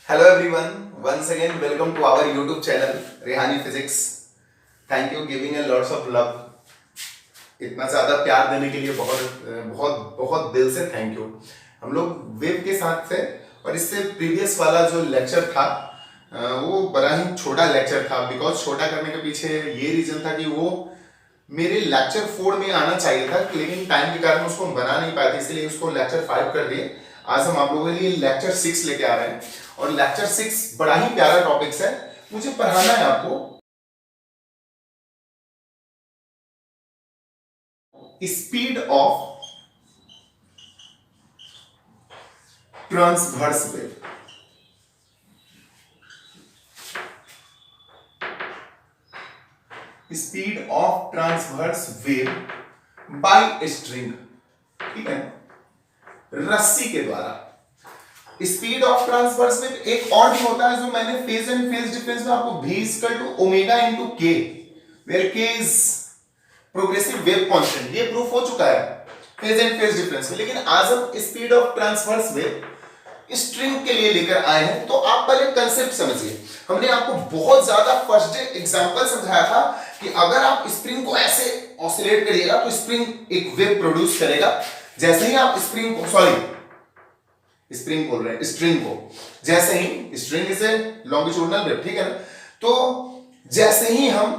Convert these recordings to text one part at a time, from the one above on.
Hello everyone, once again welcome to our YouTube channel Rehani physics. Thank you giving a lots of love. इतना ज्यादा प्यार देने के लिए बहुत बहुत बहुत दिल से थैंक यू। हम लोग वेव के साथ थे और इससे प्रीवियस वाला जो लेक्चर था वो बड़ा ही छोटा लेक्चर था। बिकॉज छोटा करने के पीछे ये रीजन था कि वो मेरे लेक्चर 4 में आना चाहिए था, लेकिन टाइम के कारण उसको बना नहीं पाए थे, इसलिए उसको लेक्चर 5 कर दिए। आज हम आप लोगों के लिए लेक्चर 6 लेके आ रहे हैं और लेक्चर 6 बड़ा ही प्यारा टॉपिक्स है। मुझे पढ़ाना है आपको speed of transverse wave. Speed of transverse wave by string, ठीक है, रस्सी के द्वारा। स्पीड ऑफ ट्रांसवर्स वेव एक और भी होता है जो मैंने फेज एंड फेज डिफरेंस में आपको v equal to omega into k, where k is progressive wave constant, ये प्रूफ हो चुका है फेज एंड फेज डिफरेंस में। लेकिन आज हम speed of transverse wave string के लिए लेकर आए हैं। तो आप पहले कंसेप्ट समझिए। हमने आपको बहुत ज्यादा फर्स्ट डे एग्जांपल समझाया था कि अगर आप स्प्रिंग को ऐसे ऑसिलेट करिएगा तो स्प्रिंग एक वेव प्रोड्यूस करेगा। जैसे ही आप स्प्रिंग को स्प्रिंग बोल रहे हैं, स्ट्रिंग को, जैसे ही string is a longitudinal wave, ठीक है ना, तो जैसे ही हम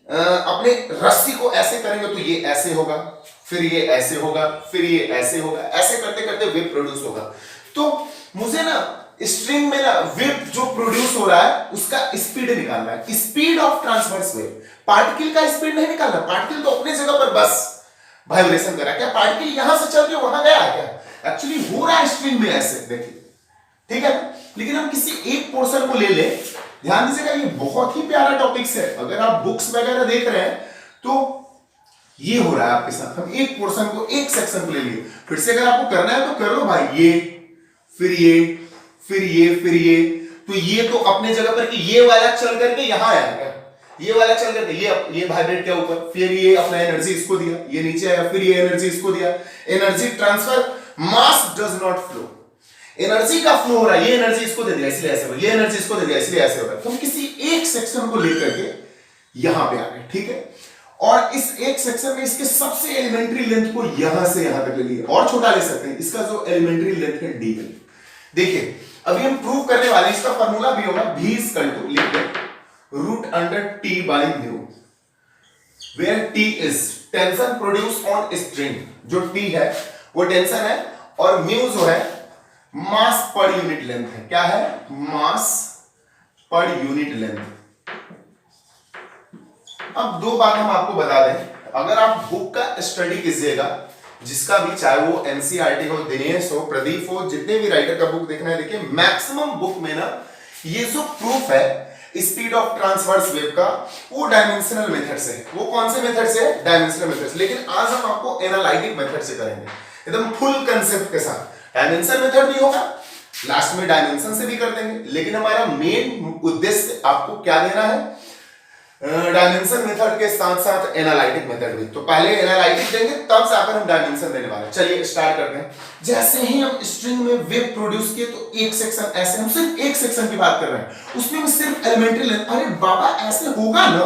अपने रस्सी को ऐसे करेंगे तो ये ऐसे होगा, फिर ये ऐसे होगा, फिर ये ऐसे होगा, ऐसे करते करते वेव प्रोड्यूस होगा। तो मुझे ना स्ट्रिंग में ना वेव जो प्रोड्यूस हो रहा है उसका स्पीड निकालना है, speed of transverse wave. Particle का स्पीड नहीं निकालना, पार्टिकल तो अपनी जगह पर बस वाइब्रेशन कर रहा है। क्या पार्टिकल यहां से चल के वहां गया है क्या? एक्चुअली हो रहा है स्ट्रिंग में ऐसे, देखिए, ठीक है। लेकिन हम किसी एक पोर्शन को ले ले, ध्यान दीजिएगा, ये बहुत ही प्यारा टॉपिक्स है। अगर आप बुक्स वगैरह देख रहे हैं तो ये हो रहा है आपके साथ। हम एक पोर्शन को, एक सेक्शन को ले लिए, फिर से अगर आपको करना है तो कर लो भाई, ये फिर ये फिर ये फिर ये। तो ये तो अपने जगह पर कि ये वाला चल करके यहां आया, ये वाला चल करके ये वाइब्रेट किया ऊपर, फिर ये अपना एनर्जी इसको दिया, ये नीचे आया, फिर ये एनर्जी इसको दिया। Energy transfer, mass does not flow, energy का फ्लो हो रहा है, ये एनर्जी इसको दे दिया इसलिए ऐसे हो रहा है, ये एनर्जी इसको दे दिया इसलिए ऐसे हो रहा है। तो हम किसी एक सेक्शन को लेकर के यहां पे आ गए, ठीक है। और इस एक सेक्शन में इसके सबसे एलिमेंट्री लेंथ को यहां से यहां तक ले लिए, और छोटा ले सकते हैं। इसका जो एलिमेंट्री लेंथ है dl। देखिए अभी हम प्रूव करने वाले हैं, इसका फार्मूला भी होगा v इक्वल टू लिख root under t by mu, where t is tension produce on string, जो t है वो टेंशन है, और म्यू जो है मास पर यूनिट लेंथ है। क्या है? मास पर यूनिट लेंथ। अब दो बात हम आपको बता दें, अगर आप बुक का स्टडी कीजिएगा, जिसका भी, चाहे वो एनसीईआरटी हो, दिनेश हो, प्रदीप हो, जितने भी राइटर का बुक देखना है, देखिए मैक्सिमम बुक में ना ये जो प्रूफ है स्पीड ऑफ ट्रांसवर्स वेव का, वो डायमेंशनल मेथड से है। वो कौन से मेथड से है? डायमेंशनल मेथड से। लेकिन आज हम आपको एनालिटिक मेथड से करेंगे, एकदम फुल कंसेप्ट के साथ। डायमेंशन मेथड भी होगा, लास्ट में डायमेंशन से भी कर देंगे, लेकिन हमारा मेन उद्देश्य आपको क्या देना है? डायमेंशन मेथड के साथ साथ एनालिटिक मेथड भी। तो पहले एनालिटिक देंगे, तब जाकर हम डायमेंशन देने वाले हैं। चलिए स्टार्ट करते हैं। जैसे ही हम स्ट्रिंग में वेव प्रोड्यूस किए तो एक सेक्शन ऐसे, हम सिर्फ एक सेक्शन की बात कर रहे हैं, उसमें सिर्फ एलिमेंट्री लेंथ। अरे बाबा ऐसे होगा ना,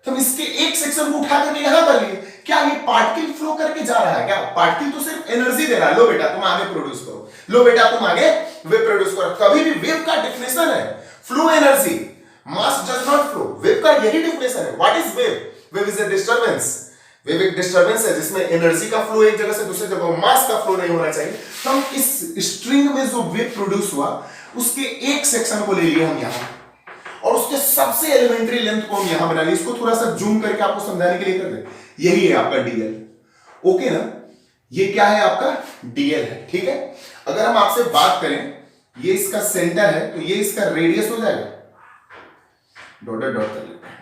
तो हम इसके एक सेक्शन को उठा करके यहां कर लिए। क्या ये पार्टिकल फ्लो करके जा रहा है क्या? पार्टिकल तो सिर्फ एनर्जी दे रहा है, लो बेटा तुम आगे प्रोड्यूस करो, लो बेटा तुम आगे वेव प्रोड्यूस करो। कभी भी वेव का डेफिनेशन है flow energy, mass does not flow. Wave का यही डेफिनेशन है। What is wave? Wave is a disturbance. Wave एक डिस्टरबेंस है जिसमें एनर्जी का फ्लो एक जगह से दूसरी जगह, मास का फ्लो नहीं होना चाहिए। तो हम इस स्ट्रिंग में जो वेव प्रोड्यूस हुआ उसके एक सेक्शन को ले लिए हम यहां, और उसके सबसे एलिमेंट्री लेंथ को हम यहां बना लिए। इसको थोड़ा सा जूम करके आपको समझाने के लिए कर दे। यही है आपका डीएल, ओके ना? ये क्या है? आपका डीएल है, ठीक है। अगर हम आपसे बात करें, ये इसका सेंटर है तो ये इसका रेडियस हो जाएगा, डॉट डॉट कर लेते हैं।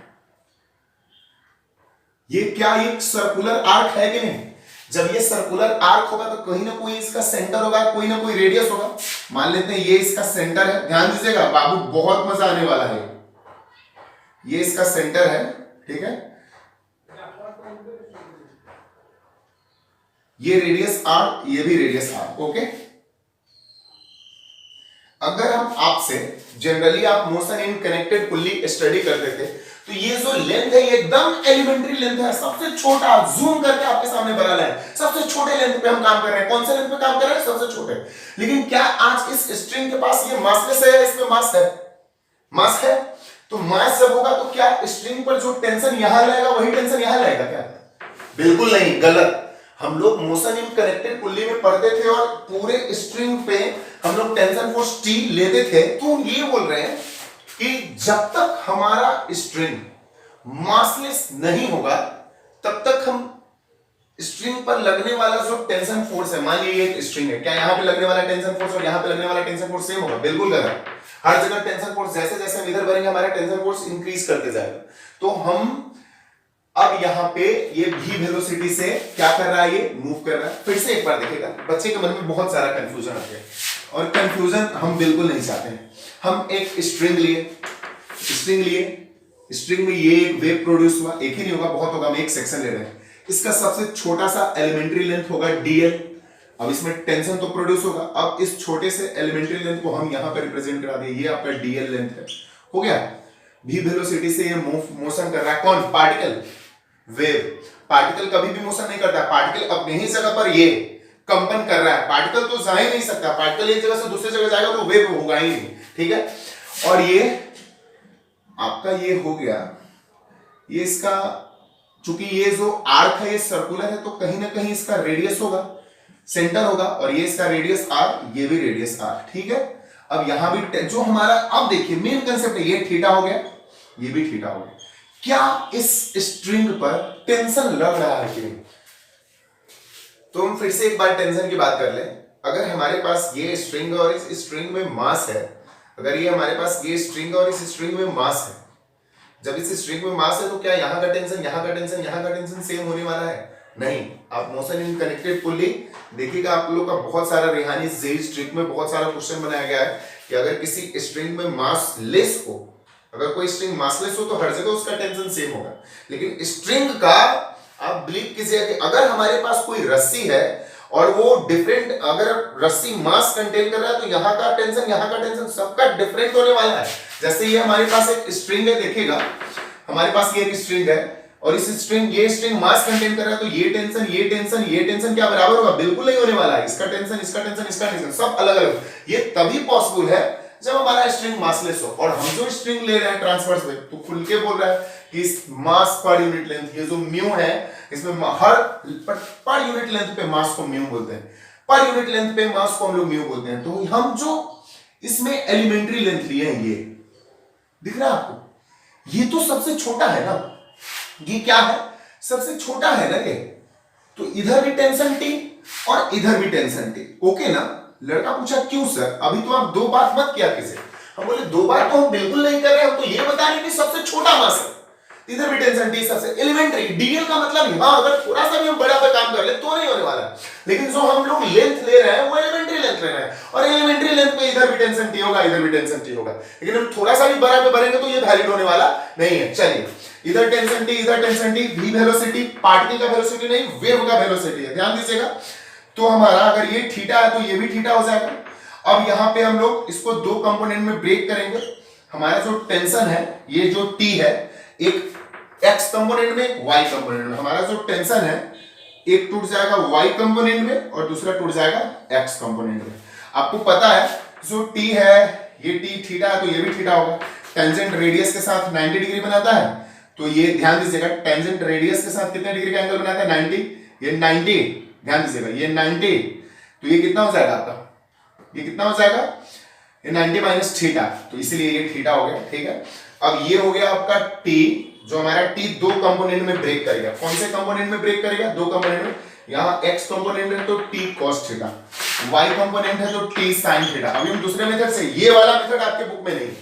ये क्या एक सर्कुलर आर्क है कि नहीं? जब ये सर्कुलर आर्क होगा तो कहीं ना कोई इसका सेंटर होगा, कोई ना कोई रेडियस होगा। मान लेते हैं ये इसका सेंटर है, ध्यान दीजिएगा बाबू, बहुत मजा आने वाला है। ये इसका सेंटर है, ठीक है, ये रेडियस आर, ये भी रेडियस आर, ओके। अगर हम आपसे जनरली आप motion in connected pulley study करते थे तो ये जो लेंथ है ये एकदम एलिमेंट्री लेंथ है, सबसे छोटा, जूम करके आपके सामने बना है, सबसे छोटे लेंथ पे हम काम कर रहे हैं। कौन से लेंथ पे काम कर रहे हैं? सबसे छोटे। लेकिन क्या आज इस स्ट्रिंग के पास ये मासलेस है, इसमें मास है? मास है। तो मास जब होगा तो क्या स्ट्रिंग पर जो टेंशन यहां लगेगा वही टेंशन यहां लगेगा क्या? बिल्कुल नहीं, गलत। हम लोग मोशन इन कनेक्टेड पुल्ली में पढ़ते थे और पूरे स्ट्रिंग पे हम लोग टेंशन फोर्स T लेते थे। तो ये बोल रहे हैं कि जब तक हमारा स्ट्रिंग मासलेस नहीं होगा तब तक हम स्ट्रिंग पर लगने वाला जो टेंशन फोर्स है, मान लीजिए एक स्ट्रिंग है, क्या यहां पे लगने वाला टेंशन फोर्स और यहां पे लगने वाला टेंशन फोर्स सेम होगा? बिल्कुल गलत। हर जगह टेंशन फोर्स जैसे जैसे हम इधर बढ़ेंगे हमारा टेंशन फोर्स इंक्रीज करते जाएगा। तो हम अब यहां पे ये v वेलोसिटी से क्या कर रहा है, ये मूव कर रहा है। फिर से एक बार देखिएगा, बच्चे के मन में बहुत सारा कंफ्यूजन आता है और कंफ्यूजन हम बिल्कुल नहीं चाहते हैं। हम एक स्ट्रिंग लिए, स्ट्रिंग में ये एक वेव प्रोड्यूस हुआ, एक ही नहीं होगा, बहुत होगा, हम एक सेक्शन ले रहे हैं। इसका सबसे छोटा सा एलिमेंट्री लेंथ होगा dl। अब इसमें टेंशन तो प्रोड्यूस होगा। अब इस छोटे से एलिमेंट्री लेंथ को हम यहां पर रिप्रेजेंट करा दिए, ये आपका dl लेंथ है, हो गया। v वेलोसिटी से ये मोशन कर रहा है, कौन? Particle, wave. पार्टिकल कभी भी मोशन नहीं करता, पार्टिकल अपने ही जगह पर ये कंपन कर रहा है। पार्टिकल तो जा ही नहीं सकता, पार्टिकल एक जगह से दूसरी जगह जाएगा तो वेव होगा ही नहीं, ठीक है। और ये आपका ये हो गया, ये इसका, चूंकि ये जो आर्क है ये सर्कुलर है तो कहीं ना कहीं इसका रेडियस होगा, सेंटर होगा, और ये इसका रेडियस r, ये भी रेडियस r, ठीक है। अब यहां भी जो हमारा, अब देखिए मेन कंसेप्ट है, ये थीटा हो गया, ये भी थीटा हो गया। क्या इस स्ट्रिंग पर टेंशन लग रहा है कि नहीं? तो हम फिर से एक बार टेंशन की बात कर लें। अगर हमारे पास ये स्ट्रिंग और इस स्ट्रिंग में मास है, अगर ये हमारे पास ये स्ट्रिंग और इस स्ट्रिंग में मास है, जब इस स्ट्रिंग में मास है तो क्या यहाँ का टेंशन, यहाँ का टेंशन, यहाँ का टेंशन सेम होने वाला है? नहीं। आप मोशन इन कनेक्टेड पुल्ली देखिएगा, आप लोगों का बहुत सारा रिहानी जेई ट्रिक में बहुत सारा क्वेश्चन बनाया गया है कि अगर किसी स्ट्रिंग में मास लेस हो, अगर कोई स्ट्रिंग मासलेस हो तो हर जगह उसका टेंशन सेम होगा। लेकिन स्ट्रिंग का आप बिलीव कीजिए कि अगर हमारे पास कोई रस्सी है और वो डिफरेंट, अगर रस्सी मास कंटेन कर रहा है तो यहाँ का टेंशन सबका डिफरेंट होने वाला है। जैसे ये हमारे पास एक स्ट्रिंग है, देखिएगा हमारे पास ये एक स्ट्रिंग है और इस स्ट्रिंग, ये स्ट्रिंग मास कंटेन कर रहा है तो ये टेंशन क्या बराबर होगा? बिल्कुल नहीं होने वाला है। इसका टेंशन सब अलग अलग। ये तभी पॉसिबल है जब हमारा स्ट्रिंग मासलेस हो। और हम जो स्ट्रिंग ले रहे हैं ट्रांसवर्स में, तो खुल के बोल रहा है कि इस मास पर यूनिट लेंथ, ये जो म्यू है, इसमें हर पर यूनिट लेंथ पे मास को म्यू बोलते हैं, पर यूनिट लेंथ पे मास को हम लोग म्यू बोलते हैं। तो हम जो इसमें एलिमेंट्री लेंथ लिए हैं, ये दिख रहा है आपको, ये तो सबसे छोटा है ना, ये क्या है? सबसे छोटा है ना ये। तो इधर भी टेंशन T और इधर भी टेंशन T, ओके ना। लड़का पूछा क्यों सर, अभी तो आप दो बात मत किया किसे? हम बोले दो बात तो हम बिल्कुल नहीं कर रहे, हम तो ये बता रहे कि सबसे छोटा मास है, इधर भी टेंशन T सबसे एलिमेंट्री। डीएल का मतलब हाँ, अगर थोड़ा सा भी हम बड़ा पे काम कर ले तो नहीं होने वाला, लेकिन जो हम लोग लेंथ ले रहे हैं वो एलिमेंट्री लेंथ ले रहे हैं, और एलिमेंट्री लेंथ पे इधर भी टेंशन T होगा, इधर भी टेंशन T होगा। लेकिन हम थोड़ा सा भी बड़ा पे भरेंगे तो ये वैलिड होने वाला नहीं है। चलिए, इधर टेंशन T, इधर tension T, v velocity particle का वेलोसिटी नहीं, वेव का वेलोसिटी है, ध्यान दीजिएगा। तो हमारा अगर ये थीटा है तो ये भी थीटा हो जाएगा। अब यहाँ पे हम लोग इसको दो कंपोनेंट में ब्रेक करेंगे। हमारा जो टेंशन है, ये जो T है, एक x कंपोनेंट में, y कंपोनेंट में। हमारा जो टेंशन है एक टूट जाएगा y कंपोनेंट में और दूसरा टूट जाएगा x कंपोनेंट में। आपको पता है जो T है, ये T थीटा है तो ये भी थीटा होगा। टेंजेंट रेडियस के साथ 90 डिग्री बनाता है, तो ये ध्यान दीजिएगा, टेंजेंट रेडियस के साथ कितने डिग्री का एंगल बनाता है? 90। ये 90, ध्यान दीजिएगा, ये 90, तो ये कितना हो जाएगा आपका? ये कितना हो जाएगा? ये 90 माइनस थीटा, तो इसीलिए ये थीटा हो गया, ठीक है। अब ये हो गया आपका T, जो हमारा T दो कंपोनेंट में ब्रेक करेगा। कौन से कंपोनेंट में ब्रेक करेगा? दो कंपोनेंट में। यहाँ x कंपोनेंट है तो T cos theta, y component है तो T sin थीटा। अभी हम दूसरे मेथड से, ये वाला मेथड आपके बुक में नहीं है,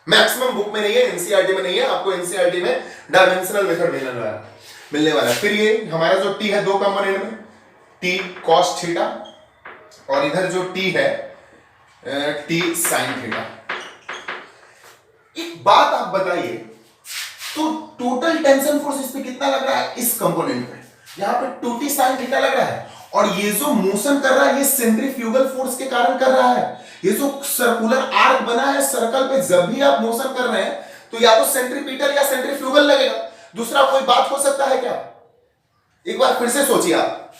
मैक्सिमम बुक में नहीं है, एनसीईआरटी में नहीं है, आपको एनसीईआरटी में डायमेंशनल मेथड मिलने वाला है। फिर ये हमारा जो T है दो कंपोनेंट में, T cos थीटा, और इधर जो T है T sin थीटा। एक बात आप बताइए, तो टोटल टेंशन फोर्स इस पे कितना लग रहा है? इस कंपोनेंट पे यहाँ पे 2t sin थीटा लग रहा है, और ये जो मोशन कर रहा है ये सेंट्रीफ्यूगल फोर्स के कारण कर रहा है। ये जो सर्कुलर आर्क बना है सर्कल पे, जब भी आप मोशन कर रहे हैं तो या तो सेंट्रीपिटल या सेंट्रीफ्यूगल लगेगा, दूसरा कोई बात हो सकता है क्या? एक बार फिर से सोचिए आप,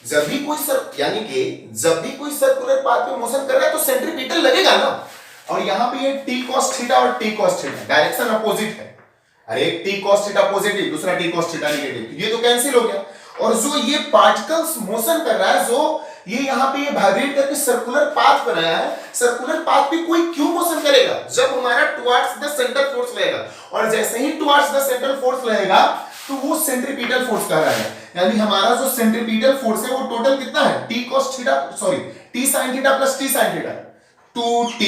जब भी कोई यानी कि जब भी कोई सर्कुलर पाथ पे मोशन कर रहा है तो सेंट्रीपिटल लगेगा ना। और यहां पे ये टी कॉस थीटा और T cos theta direction opposite है, अरे एक टी कॉस थीटा पॉजिटिव दूसरा टी कॉस थीटा नेगेटिव, ये तो कैंसिल हो गया। और जो ये पार्टिकल्स मोशन कर रहा है, जो ये यहां पे ये वाइब्रेट करके सर्कुलर पाथ बनाया है, सर्कुलर पाथ पे कोई क्यों मोशन करेगा? जब हमारा टुवर्ड्स द सेंटर फोर्स लगेगा, और जैसे ही टुवर्ड्स द सेंटर फोर्स लगेगा तो वो सेंट्रीपिटल फोर्स कह रहा है। यानी हमारा जो सेंट्रीपिटल फोर्स है वो टोटल कितना है? T cos theta sorry T sine theta plus T sine theta, 2t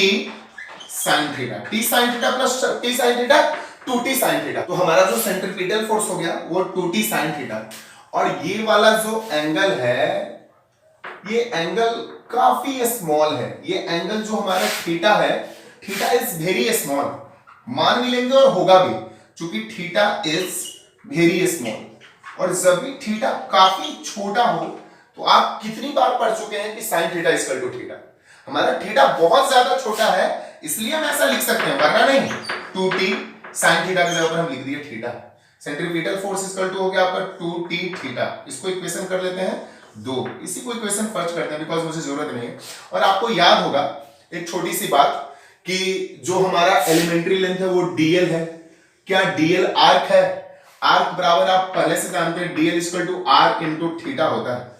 sine theta, T sine theta plus T sine theta 2t sine theta. तो हमारा जो सेंट्रीपिटल फोर्स हो गया वो 2t साइन थीटा। और ये वाला जो एंगल है, ये एंगल काफी स्मॉल है, ये एंगल जो हमारा थीटा है, थीटा इज वेरी स्मॉल, मान भी लेंगे और होगा भी, क्योंकि थीटा इज वेरी स्मॉल। और जब भी थीटा काफी छोटा हो तो आप कितनी बार पढ़ चुके हैं कि sine theta equal to theta, हमारा थीटा बहुत ज्यादा छोटा है इसलिए हम ऐसा लिख सकते हैं, वरना नहीं। 2t साइन थीटा के जगह पर हम लिख दिए theta. Centripetal force equal to हो गया आपका 2t थीटा। इसको इक्वेशन कर लेते हैं 2, इसी को इक्वेशन फर्स्ट करते हैं बिकॉज मुझे जरूरत नहीं है। और आपको याद होगा एक छोटी सी बात कि जो हमारा एलिमेंट्री लेंथ है वो dl है। क्या dl आर्क है? आर्क बराबर आप पहले से जानते हैं dl equal to r into theta होता है।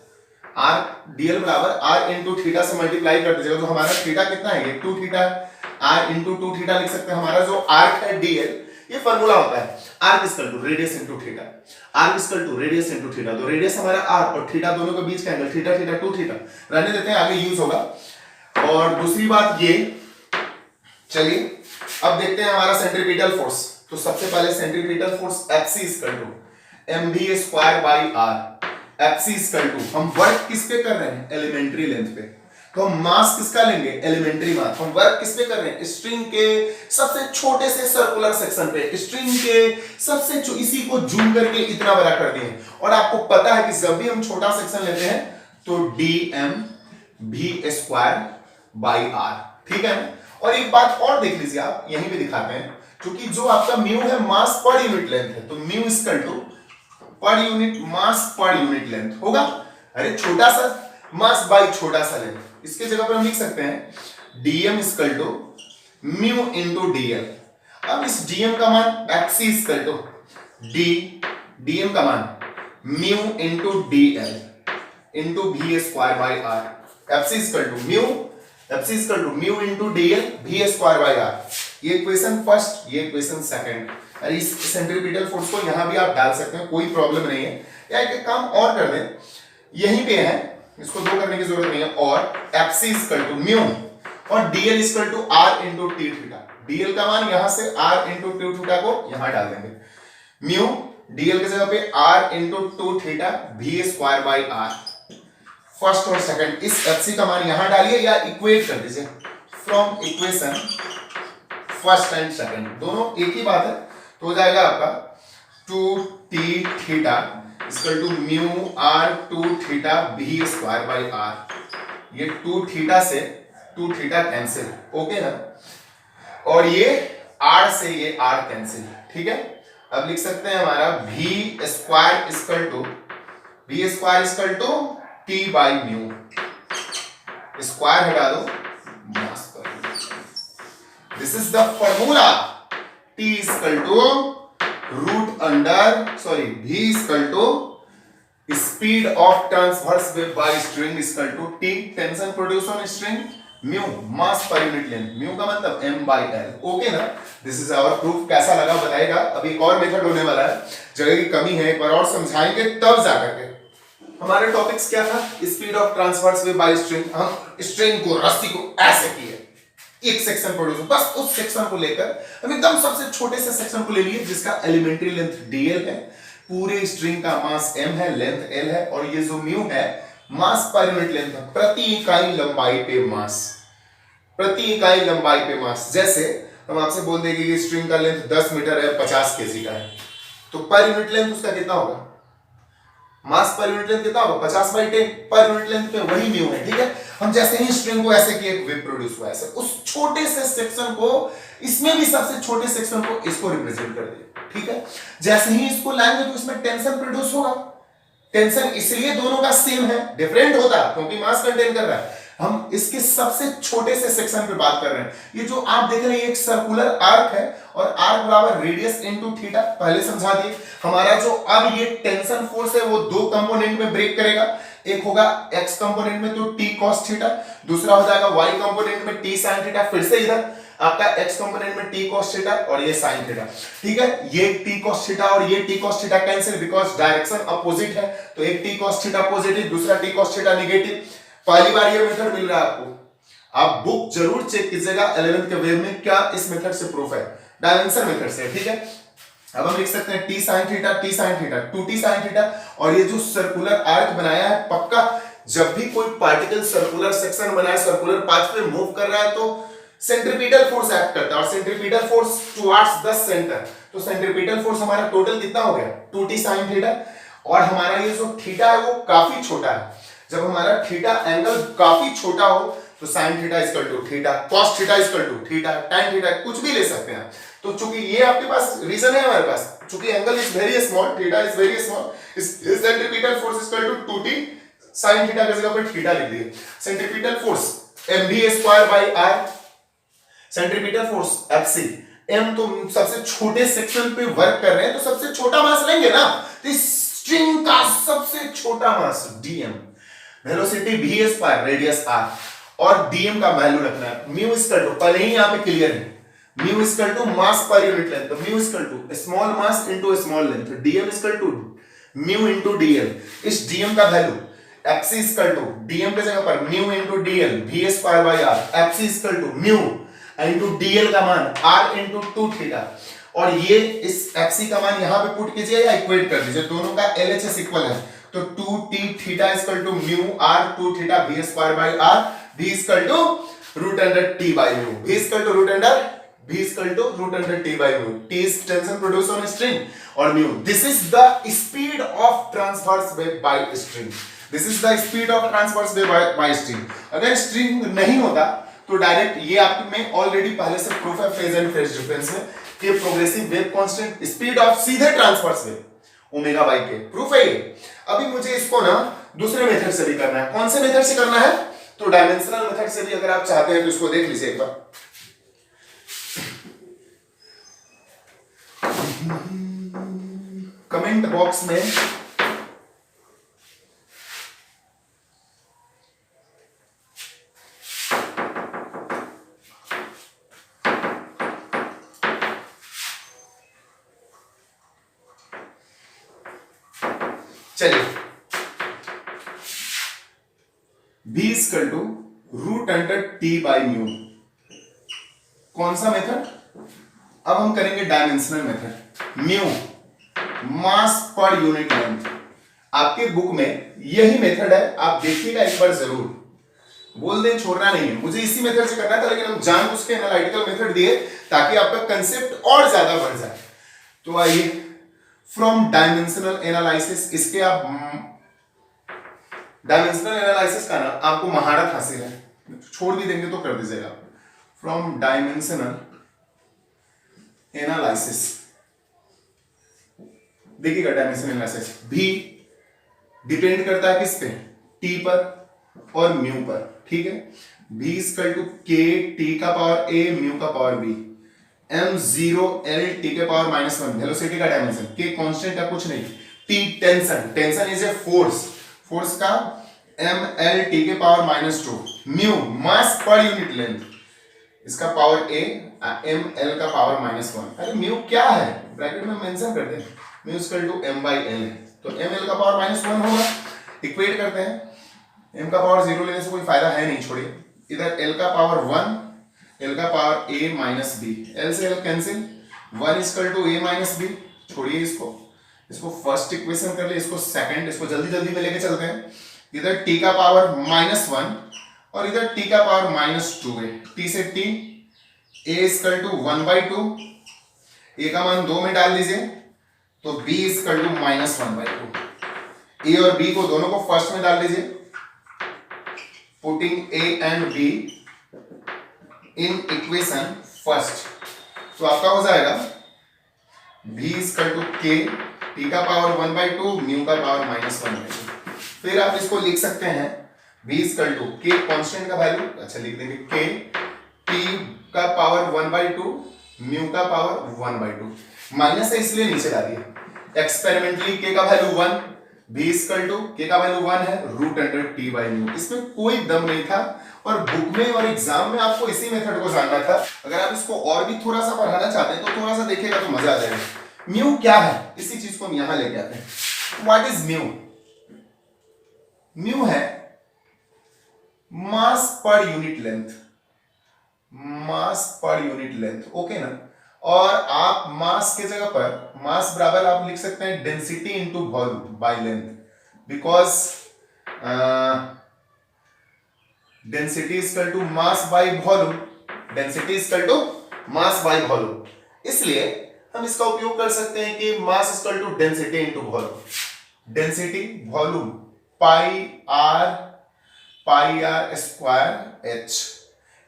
आर्क dl बराबर r इंटू थीटा से मल्टीप्लाई कर दीजिएगा, तो हमारा थीटा कितना है? ये 2 थीटा है, r इंटू 2 थीटा लिख सकते हैं। हमारा जो आर्क है dl, ये फॉर्मूला होता है arc equal to radius into theta, arc equal to radius into theta. तो रेडियस हमारा r और थीटा दोनों के बीच का एंगल थीटा, थीटा 2 थीटा रहने देते हैं, आगे यूज होगा। और दूसरी बात ये, चलिए अब देखते हैं हमारा सेंट्रीपिटल फोर्स। तो सबसे पहले centripetal force Fc equal to mv square by r। Fc equal to, हम वर्क किस पे कर रहे हैं? एलिमेंट्री लेंथ पे। तो हम मास किसका लेंगे? एलिमेंट्री मास। हम वर्क किस पे कर रहे हैं? स्ट्रिंग के सबसे छोटे से सर्कुलर सेक्शन पे, स्ट्रिंग के सबसे इसी को जूम करके इतना बड़ा कर दिए। और आपको पता है कि जब भी हम छोटा सेक्शन लेते हैं तो dmv स्क्वायर बाई r, ठीक है। और एक बात और देख लीजिए आप, यहीं पे दिखाते हैं, क्योंकि जो आपका म्यू है मास पर यूनिट लेंथ है, तो mu equal to per unit mass पर यूनिट लेंथ होगा। अरे छोटा सा मास बाई छोटा सा लेंथ, इसके जगह पर हम लिख सकते हैं dm equal to mu into dl। अब इस dm का मान fc इक्वल टू dm का मान mu into dl into v square by r। fc equal to mu into dl v square by r। ये इक्वेशन फर्स्ट, ये equation second. अरे इस सेंट्रीपिटल फोर्स को यहां भी आप डाल सकते हैं, कोई प्रॉब्लम नहीं है। या एक काम और कर दें, यहीं पे है, इसको दो करने की जरूरत नहीं है। और Fc इक्वल टू म्यू और dl equal to r into t theta. dl का मान यहां से r इंटू टी थीटा को यहां डाल देंगे, म्यू dl की जगह पे r into 2 theta v square by r। First और सेकंड, इस Fc का मान यहां डालिए या इक्वेट कर दीजिए from equation first and second, दोनों एक ही बात है। तो हो जाएगा आपका 2t theta equal to mu r 2 theta v square by r। ये 2 थीटा से 2 थीटा कैंसिल, ओके ना। और ये r से ये r कैंसिल, ठीक है। अब लिख सकते हैं हमारा v square equal to t by mu, square हटा दो मास पर। This is the formula, t equal to root under v equal to speed of transverse wave by string equal to t tension produce on string, mu mass पर unit length, mu का मतलब m by l, okay ना। This is our proof. कैसा लगा बताएगा। अभी एक और मेथड होने वाला है, जगह की कमी है, एक बार और समझाएंगे तब जाकर के। हमारे टॉपिक्स क्या था? Speed of transverse wave by string. हम स्ट्रिंग को, रस्सी को ऐसे किए, एक सेक्शन प्रोड्यूस, बस उस सेक्शन को लेकर हम एकदम सबसे छोटे से सेक्शन को ले लिए जिसका एलिमेंट्री लेंथ dl है, पूरे स्ट्रिंग का मास m है, लेंथ l है, और ये जो म्यू है मास पर यूनिट लेंथ है, प्रति इकाई लंबाई पे मास, प्रति इकाई लंबाई पे मास। जैसे हम आपसे बोल देंगे कि स्ट्रिंग का लेंथ 10 मीटर है, 50 केजी का है, तो पर यूनिट लेंथ उसका कितना होगा? मास पर यूनिट लेंथ कितना होगा 50/10 पर यूनिट लेंथ पे वही म्यू है, ठीक है। हम जैसे ही स्ट्रिंग को ऐसे किए एक वेव प्रोड्यूस हुआ ऐसे, उस छोटे से सेक्शन को, इसमें भी सबसे छोटे सेक्शन को इसको रिप्रेजेंट कर दिया, ठीक है। जैसे ही इसको लाएंगे तो इसमें टेंशन प्रोड्यूस होगा। टेंशन इसलिए दोनों का सेम है, डिफरेंट होता क्योंकि मास कंटेन कर रहा है। हम इसके सबसे छोटे से सेक्शन पे बात कर रहे हैं। ये जो आप देख रहे हैं एक सर्कुलर आर्क है और आर्क बराबर रेडियस इनटू थीटा, पहले समझा दिए। हमारा जो अब ये टेंशन फोर्स है वो दो कंपोनेंट में ब्रेक करेगा, एक होगा x कंपोनेंट में तो t cos थीटा, दूसरा हो जाएगा y कंपोनेंट में t sin थीटा। फिर से इधर आपका x कंपोनेंट में t cos थीटा और ये sin थीटा, ठीक है। ये t cos थीटा और ये t cos theta cancel, because direction opposite है, तो एक t cos थीटा पॉजिटिव, दूसरा t cos थीटा नेगेटिव। पहली बार ये मेथड मिल रहा है आपको, आप बुक जरूर चेक कीजिएगा 11th के वेव में क्या इस मेथड से प्रूफ है, डायमेंशन मेथड से, ठीक है। अब हम लिख सकते हैं t sin theta 2t sin theta. और ये जो सर्कुलर आर्क बनाया है, पक्का जब भी कोई पार्टिकल सर्कुलर सेक्शन बनाए, सर्कुलर पाथ पे मूव कर रहा है तो सेंट्रीपिटल फोर्स एक्ट करता है, और centripetal force towards the centre, तो सेंट्रीपिटल फोर्स हमारा टोटल कितना हो गया 2t sin थीटा। और हमारा ये जो थीटा है वो काफी छोटा है, जब हमारा थीटा एंगल काफी छोटा हो तो sin theta equal to theta, cos theta equal to theta, tan theta कुछ भी ले सकते हैं। तो चूंकि ये आपके पास रीजन है, हमारे पास चूंकि angle is very small, theta is very small, centripetal force equal to 2t sin theta की जगह पर थीटा लिख दिए। Centripetal force mv²/r, centripetal force Fc, m तो सबसे छोटे सेक्शन पे वर्क कर रहे हैं तो सबसे छोटा मास लेंगे ना, तो इस स्ट्रिंग का सबसे छोटा मास dm, velocity v² radius r, और dm का वैल्यू रखना है म्यू इक्वल टू, पहले ही यहां पे क्लियर है, म्यू इक्वल टू मास पर यूनिट लेंथ, तो mu equal to small mass into small length, dm equal to mu into dl। इस dm का value fc equal to dm के जगह पर mu into dl v²/r, fc equal to mu into dl का मान r into 2 theta, और ये इस fc का मान यहां पे पुट कीजिए या इक्वेट कर दीजिए, दोनों का LHS इक्वल है, तो 2t theta equal to mu r 2 theta v²/r, v equal to root under t by mu, v equal to root under t by mu, t is tension produce on string और mu, this is the speed of transverse wave by string, this is the speed of transverse wave by string. अगर string नहीं होता तो direct ये आपके में already पहले से प्रूफ है फेज एंड फेज डिफरेंस में कि progressive wave constant speed of सीधे ट्रांसवर्स वेव ओमेगा बाई के, प्रूफ है ये। अभी मुझे इसको ना दूसरे मेथड से भी करना है, कौन से मेथड से करना है, तो डायमेंशनल मेथड से भी अगर आप चाहते हैं तो इसको देख लीजिए एक बार। कमेंट बॉक्स में चलिए v equal to root under t by mu, कौन सा मेथड, अब हम करेंगे डायमेंशनल मेथड, म्यू मास पर यूनिट लेंथ। आपके बुक में यही मेथड है, आप देखिएगा एक बार जरूर, बोल दें छोड़ना नहीं है, मुझे इसी मेथड से करना था लेकिन हम जानबूझ के एनालिटिकल मेथड दिए ताकि आपका कंसेप्ट और ज्यादा बढ़ जाए। तो आइए फ्रॉम डायमेंशनल एनालिसिस, इसके आप डायमेंशनल एनालिसिस का ना आपको महारत हासिल है, छोड़ भी देंगे तो कर दीजिएगा। फ्रॉम डायमेंशनल एनालिसिस देखिएगा, डायमेंशनल एनालिसिस भी डिपेंड करता है किस पे, टी पर और म्यू पर, ठीक है। v इक्वल टू के टी का पावर a म्यू का power b, m0 l t के पावर -1, वेलोसिटी का डायमेंशन, k कांस्टेंट है कुछ नहीं, t tension, tension is a force, force का m l t के पावर -2, म्यू मास पर यूनिट लेंथ, इसका पावर a m l का पावर -1। अरे म्यू क्या है ब्रैकेट में मेंशन करते हैं, mu equal to m by l है, तो m l का पावर -1 होगा, इक्वेट करते हैं, m का पावर 0 लेने से कोई फायदा है नहीं, छोड़िए, इधर l का पावर 1, l का power a minus b, l से l cancel, 1 equal to a minus b, छोड़िए इसको फर्स्ट इक्वेशन कर ले, इसको सेकंड, इसको जल्दी जल्दी में लेके चलते हैं, इधर t का पावर -1 और इधर t का पावर -2 है, t से t, a equal to 1/2, a का मान 2 में डाल दीजिए तो b इक्वल टू -1/2, ए और बी को दोनों को फर्स्ट में डाल लीजिए, putting A and be in equation first, तो आपका हो जाएगा v इक्वल टू के टी का पावर 1/2 म्यू का पावर -1/2। फिर आप इसको लिख सकते हैं v इक्वल टू के कांस्टेंट का वैल्यू, अच्छा लिख देंगे के टी का पावर 1/2 म्यू का पावर 1/2, माइनस है इसलिए नीचे डालिए। एक्सपेरिमेंटली के का वैल्यू 1, v इक्वल टू के का वैल्यू 1 है √100t/μ। इसमें कोई दम नहीं था और बुक में और एग्जाम में आपको इसी मेथड को जानना था। अगर आप इसको और भी थोड़ा सा पढ़ाना चाहते हैं तो थोड़ा सा देखिएगा तो मजा आ जाएगा। म्यू क्या है, इसी चीज को हम यहां लेके आते हैं। What is mu? म्यू है मास पर यूनिट लेंथ, मास पर यूनिट लेंथ, ओके ना। और आप मास के जगह पर मास बराबर आप लिख सकते हैं density into volume by length, because density is equal to mass by volume, density is equal to mass by volume. इसलिए हम इसका उपयोग कर सकते हैं कि mass is equal to density into volume. Density volume pi are square h,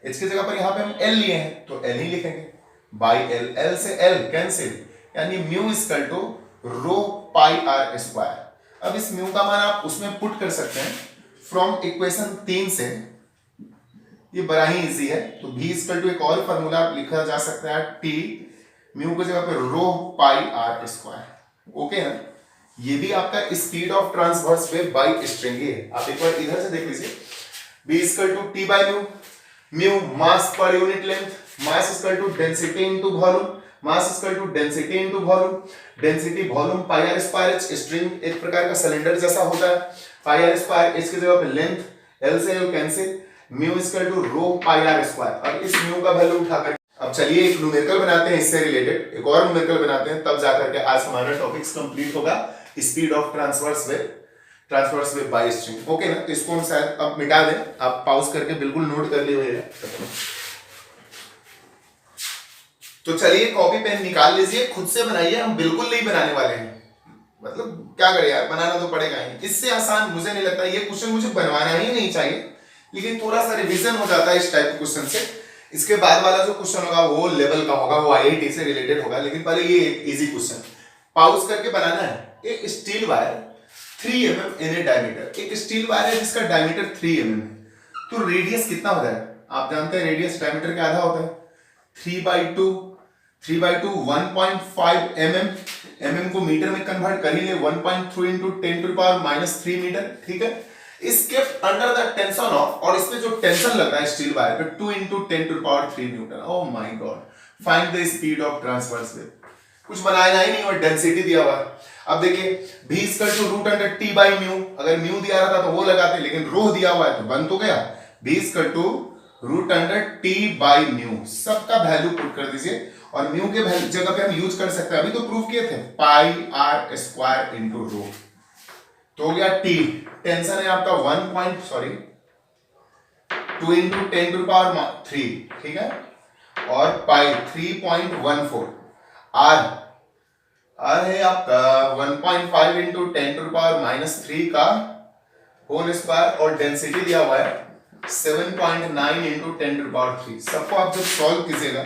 h की जगह पर यहां पे हम एल लिए हैं तो एल ही लिखेंगे, बाई एल, एल से एल कैंसिल, यानी mu is equal to rho pi are square. अब इस म्यू का मान आप उसमें पुट कर सकते हैं फ्रॉम इक्वेशन 3 से, ये बड़ा ही इजी है। तो v इक्वल टू एक और फॉर्मूला लिखा जा सकता है टी म्यू की जगह पे rho pi are square, okay ना। ये भी आपका speed of transverse wave by string है। आप एक बार इधर से देख लीजिए, v equal to T by mu, mu mass पर unit length, mass equal to density into volume, mass equal to density into volume, density volume pi are square H, string एक प्रकार का सिलेंडर जैसा होता है, पाई आर स्क्वायर एच की जगह पे लेंथ, एल से L cancel, mu equal to rho pi are square. अब इस म्यू का वैल्यू उठाकर अब चलिए एक न्यूमेरिकल बनाते हैं, इससे रिलेटेड एक और न्यूमेरिकल बनाते हैं, तब जाकर के आज हमारा टॉपिक्स कंप्लीट होगा speed of transverse wave by string, okay ना। तो इसको हम शायद अब मिटा दें, आप पॉज करके बिल्कुल नोट कर लिए। तो चलिए कॉपी पेन निकाल लीजिए, खुद से बनाइए, हम बिल्कुल नहीं बनाने वाले हैं, मतलब क्या करें यार, बनाना तो पड़ेगा ही। इससे आसान मुझे नहीं लगता, ये क्वेश्चन मुझे बनवाना ही नहीं चाहिए, लेकिन थोड़ा सा रिवीजन हो जाता है इस टाइप के क्वेश्चन से। इसके बाद वाला जो क्वेश्चन होगा वो लेवल का होगा, वो आईआईटी से रिलेटेड होगा, लेकिन पहले ये एक इजी क्वेश्चन पॉज करके बनाना है। एक स्टील वायर 3 mm इन ए डायमीटर, एक स्टील वायर है जिसका डायमीटर 3 mm है, तो रेडियस कितना हो जाएगा? आप जानते हैं रेडियस डायमीटर के आधा होता है, 3/2 1.5 mm, mm को मीटर में कन्वर्ट कर ही ले, 1.3 into 10⁻³ मीटर, ठीक है। इसके अंडर द टेंशन ऑफ, और इसमें जो टेंशन लग रहा है स्टील वायर पे 2 into 10⁻³ Newton. Oh my God, find the speed of transverse wave. कुछ बनाया ही नहीं और डेंसिटी दिया हुआ। अब देखिए v इक्वल टू √t/μ, अगर म्यू दिया रहता तो वो लगाते, लेकिन रो दिया हुआ है तो बन तो गया। v इक्वल टू √t/μ, सबका वैल्यू पुट कर दीजिए और म्यू के जगह पे हम यूज कर सकते हैं, अभी तो प्रूफ किए थे, पाई आर स्क्वायर इंटू रो, तो हो गया t, टेंशन है आपका 2 into 10⁻³ ठीक है, और पाई 3.14, आर है आपका 1.5 into 10⁻³ का होल स्क्वायर, और डेंसिटी दिया हुआ है 7.9 into 10⁻³। सबको आप जब सॉल्व कीजिएगा,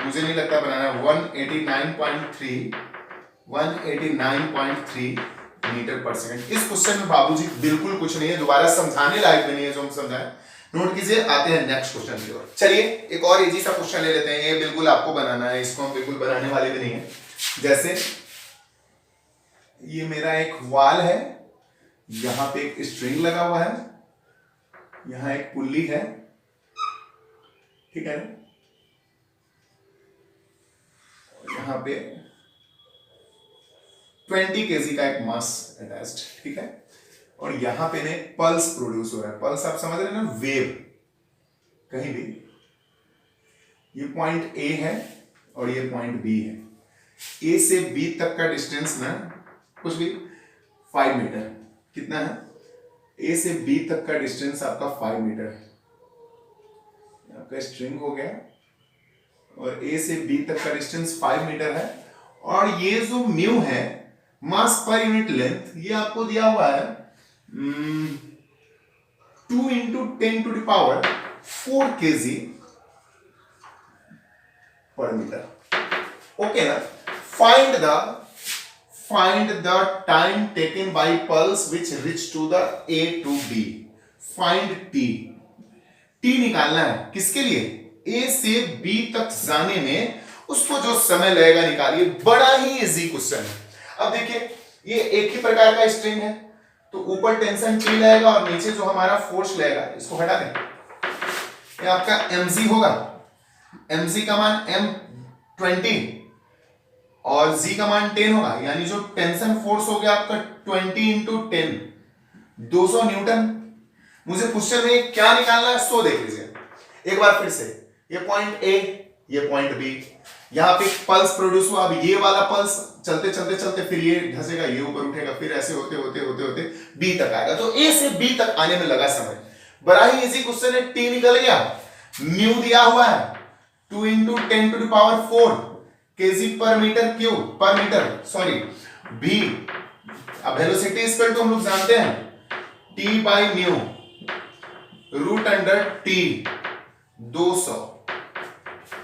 मुझे नहीं लगता बनाना, 189.3 मीटर पर सेकंड। इस क्वेश्चन में बाबूजी बिल्कुल कुछ नहीं है, दोबारा समझाने लायक भी नहीं है जो हम समझाएं। नोट कीजिए, आते हैं नेक्स्ट क्वेश्चन की ओर। चलिए एक और इजी सा क्वेश्चन ले लेते हैं, ये बिल्कुल आपको बनाना है, इसको हम बिल्कुल बनाने वाले भी नहीं है। जैसे ये मेरा एक वाल है, यहां पे एक स्ट्रिंग लगा हुआ है, यहां एक पुल्ली है, ठीक है, यहां पे 20 kg का एक मास अटैच्ड, ठीक है, और यहां पे ने पल्स प्रोड्यूस हो रहा है। पल्स आप समझ रहे हैं ना, वेव कहीं भी, ये पॉइंट ए है और ये पॉइंट बी है, ए से बी तक का डिस्टेंस ना कुछ भी 5 मीटर, कितना है, ए से बी तक का डिस्टेंस आपका 5 मीटर है, आपका स्ट्रिंग हो गया, और ए से बी तक का डिस्टेंस 5 मीटर है, और ये जो म्यू है मास पर यूनिट लेंथ ये आपको दिया हुआ है 2 इंटू 10⁴ kg पर मीटर। ओके ना। find the time taken by pulse which reached to the A to B. Find T निकालना है किसके लिए? A से B तक जाने में उसको जो समय लगेगा निकालिए। बड़ा ही इजी क्वेश्चन है। अब देखिए ये एक ही प्रकार का स्ट्रिंग है तो ऊपर टेंशन T लगेगा और नीचे जो हमारा फोर्स लगेगा इसको हटा दें। ये आपका mg होगा। mg का मान m20 और z का मान 10 होगा, यानी जो टेंशन फोर्स हो गया आपका 20 इंटू 10 200 न्यूटन। मुझे क्वेश्चन में क्या निकालना है सो देख लीजिए एक बार फिर से। ये पॉइंट ए, ये पॉइंट बी, यहाँ पे पल्स प्रोड्यूस हुआ। अब ये वाला पल्स चलते चलते चलते फिर ये धसेगा, ये ऊपर उठेगा, फिर ऐसे होते होते होते होते बी तक आएगा। तो ए से बी तक आने में लगा समय। बड़ा ही इजी क्वेश्चन है। टी निकल गया, न्यू दिया हुआ है 2 इंटू 10⁴ kg पर मीटर क्यूब पर मीटर सॉरी v। अब वेलोसिटी इक्वल टू हम लोग जानते हैं t by new root under t 200।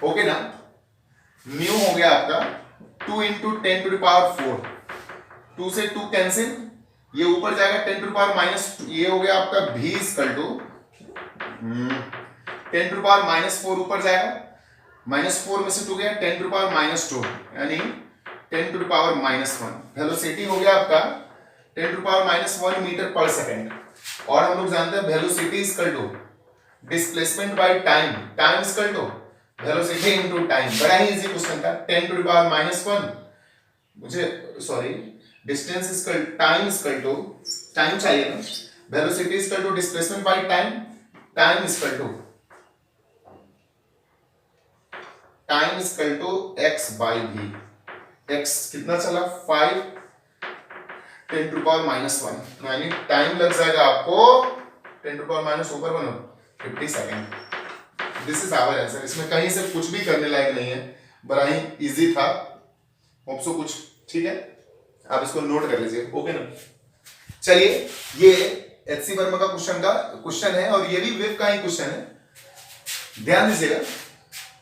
Okay ना। न्यू हो गया आपका 2 इंटू 10⁴। 2 से 2 कैंसिल, ये ऊपर जाएगा 10⁻²। ये हो गया आपका v इक्वल टू 10⁻⁴ ऊपर जाएगा, -4 में से 2 गया 10⁻², यानी 10⁻⁻1। वेलोसिटी हो गया आपका 10⁻⁻1 मीटर पर सेकंड। और हम लोग जानते हैं velocity equal to displacement by time, time equal to velocity into time. बड़ा ही इजी क्वेश्चन था। 10⁻⁻1 मुझे sorry distance equal time equal to time चाहिए ना, velocity equal to displacement by time, time equal to time equal to x by V. x कितना चला 5 10⁻⁻1, यानी time लग जाएगा आपको 10⁻⁻ ऊपर बनो 50 second. This is our answer. इसमें कहीं से कुछ भी करने लायक नहीं है, बड़ा ही इजी था। होप सो कुछ ठीक है, आप इसको नोट कर लीजिए। ओके ना। चलिए ये एचसी वर्मा का क्वेश्चन है और ये भी वेव का ही क्वेश्चन है। ध्यान दीजिएगा,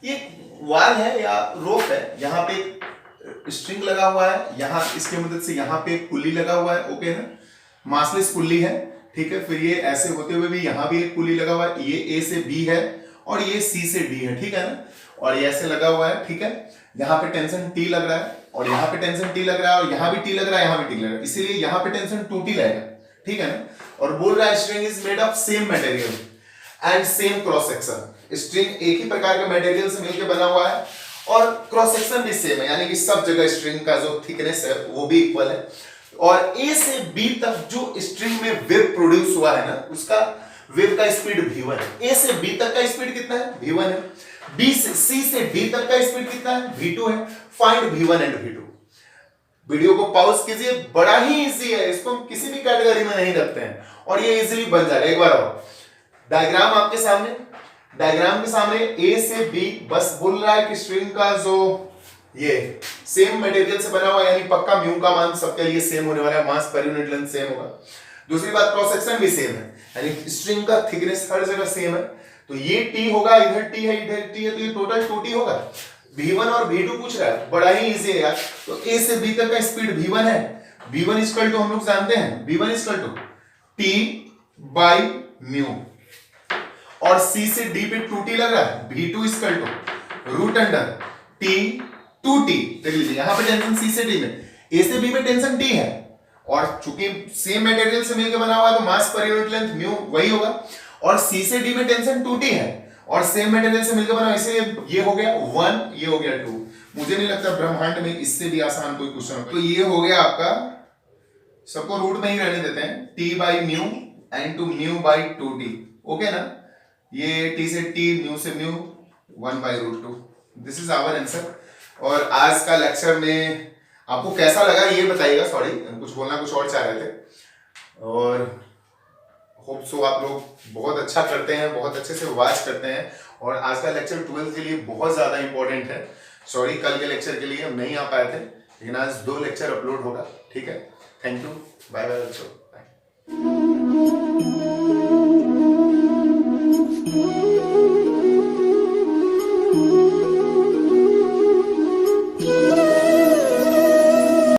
ये वाल है या रोप है, यहाँ पे स्ट्रिंग लगा हुआ है, यहाँ इसके मदद से यहाँ पे एक पुल्ली लगा हुआ है। ओके ना। मासलेस पुल्ली है, ठीक है। फिर ये ऐसे होते हुए भी यहाँ भी एक पुल्ली लगा हुआ है। ये ए से बी है और ये सी से डी है, ठीक है ना। और ये ऐसे लगा हुआ है, ठीक है। यहाँ पे टेंशन टी लग रहा है और यहाँ पे टेंशन टी लग रहा है और यहाँ भी टी लग रहा है, यहाँ भी टी लग रहा है, इसीलिए यहाँ पे टेंशन 2t लगेगा, ठीक है ना। और बोल रहा है string is made of same material and same cross section. String एक ही प्रकार के मटेरियल से मिलकर बना हुआ है और क्रॉस सेक्शन भी सेम है, यानी कि सब जगह स्ट्रिंग का जो थिकनेस है वो भी इक्वल है। और ए से बी तक जो स्ट्रिंग में वेव प्रोड्यूस हुआ है ना, उसका वेव का स्पीड v1 है। ए से बी तक का स्पीड कितना है v1 है। बी से सी से डी तक का स्पीड कितना है v2 है। Find v1 and v2। Video को पॉज कीजिए, बड़ा ही इजी है, इसको हम किसी भी कैटेगरी में नहीं रखते हैं और ये इजीली बन जाएगा। एक बार और डायग्राम आपके सामने, डायग्राम के सामने ए से बी बस बोल रहा है कि स्ट्रिंग का जो ये सेम मटेरियल से बना हुआ है, यानी पक्का म्यू का मान सबके लिए सेम होने वाला है, मास पर यूनिट लेंथ सेम होगा। दूसरी बात क्रॉस सेक्शन भी सेम है, यानी स्ट्रिंग का थिकनेस हर जगह सेम है। तो ये टी होगा, इधर टी है, इधर टी है, तो ये टोटल 2t होगा। v1 और v2 पूछ रहा है, बड़ा ही इजी है यार। तो a से b तक का स्पीड v1 है। v1 इक्वल टू हम लोग जानते हैं, v1 equal to t by mu. और c से d पे 2t लग रहा है, v2 equal to root under t 2t। देख लीजिए यहाँ पे टेंशन c से d में, a से b में टेंशन t है और चूंकि सेम मटेरियल से मिलकर बना हुआ है तो मास पर यूनिट लेंथ म्यू वही होगा। और c से d में टेंशन 2t है और सेम मटेरियल से मिलकर बना, इसलिए ये हो गया 1, ये हो गया 2। मुझे नहीं लगता ब्रह्मांड में इससे भी आसान कोई क्वेश्चन होगा। तो ये हो गया आपका, सबको रूट में ही रहने देते हैं, t by mu and two mu by 2t। Okay ना। ये t से t, म्यू से mu, 1 by root 2। This is our answer. और आज का लेक्चर में आपको कैसा लगा ये बताइएगा। सॉरी, कुछ बोलना कुछ और चाह रहे थे। और होप सो आप लोग बहुत अच्छा करते हैं, बहुत अच्छे से वॉच करते हैं। और आज का लेक्चर 12 के लिए बहुत ज़्यादा इंपॉर्टेंट है। सॉरी, कल के लेक्चर के लिए हम नहीं आ पाए थे लेकिन आज 2 लेक्चर अपलोड होगा, ठीक है। थैंक यू, बाय बाय बच्चों।